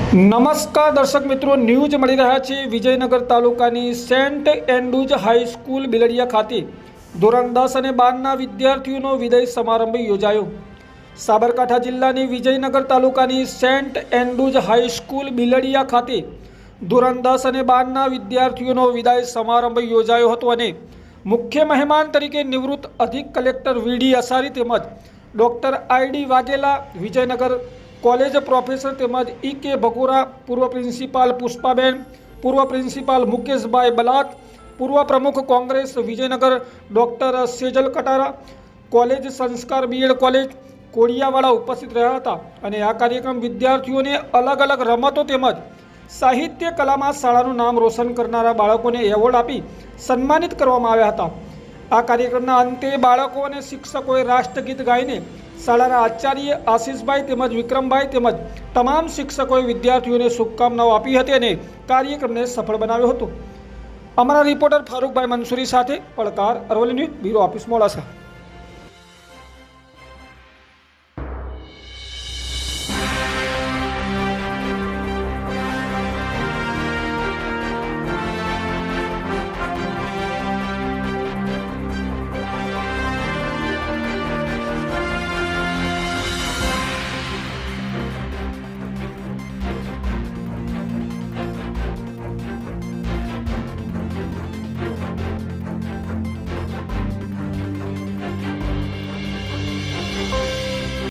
નમસ્કાર દર્શક મિત્રો, ન્યૂઝ મળી રહ્યા છે વિજયનગર તાલુકાની સેન્ટ એન્ડ્રુજ હાઈસ્કૂલ બિલડિયા ખાતે ધોરણ 10 અને 12ના વિદ્યાર્થીઓનો વિદાય સમારંભ યોજાયો। સાબરકાંઠા જિલ્લાની વિજયનગર તાલુકાની સેન્ટ એન્ડ્રુજ હાઈસ્કૂલ બિલડિયા ખાતે ધોરણ 10 અને 12ના વિદ્યાર્થીઓનો વિદાય સમારંભ યોજાયો હતો અને મુખ્ય મહેમાન તરીકે નિવૃત્ત અધિક કલેક્ટર વીડી અસારી તેમજ doctor I D Vaghela, Vijaynagar college professor तेमज ई.के. भगोरा, पूर्व प्रिंसिपाल पुष्पाबेन, पूर्व प्रिंसिपाल मुकेश भाई बलात, पूर्व प्रमुख कांग्रेस विजयनगर डॉक्टर सेजल कटारा, कॉलेज संस्कार बीएड कॉलेज कोड़ियावाड़ा उपस्थित रहा था। અને આ કાર્યક્રમ વિદ્યાર્થીઓને અલગ અલગ રમતો તેમજ સાહિત્ય કલામાં શાળાનું નામ રોશન કરનારા બાળકોને એવોર્ડ આપી સન્માનિત કરવામાં આવ્યા હતા। આ કાર્યક્રમના અંતે બાળકો અને શિક્ષકોએ રાષ્ટ્રગીત ગાઈને શાળાના આચાર્ય આશીષભાઈ તેમજ વિક્રમભાઈ તેમજ તમામ શિક્ષકોએ વિદ્યાર્થીઓને શુભકામનાઓ આપી હતી અને કાર્યક્રમને સફળ બનાવ્યો હતો। અમારા રિપોર્ટર ફારૂકભાઈ મંસૂરી સાથે પડકાર, Aravalli news bureau office, Modasa.